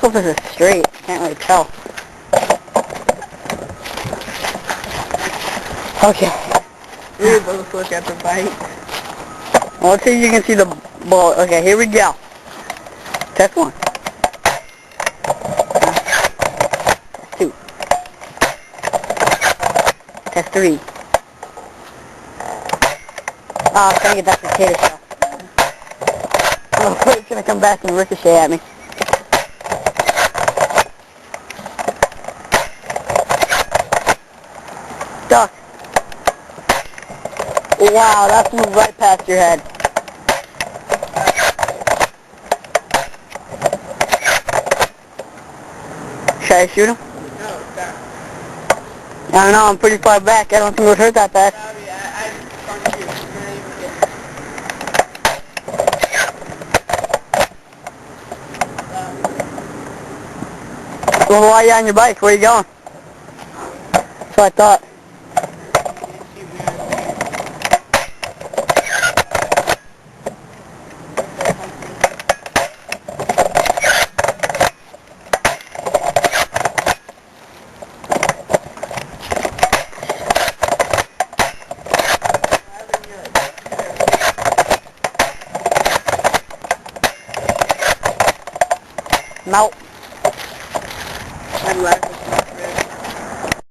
hope this is straight. Can't really tell. Okay. We both look at the bike. Well, let's see if you can see the ball. Okay, here we go. Test 1. Test 2. Test 3. Oh, I'm trying to get that potato shell. Oh, it's going to come back and ricochet at me. Stuck. Wow, that flew right past your head. Should I shoot him? No, stop. I don't know, I'm pretty far back. I don't think it would hurt that bad. I can't shoot. You're not even getting. Well, why are you on your bike? Where are you going? That's what I thought. No. I'm laughing.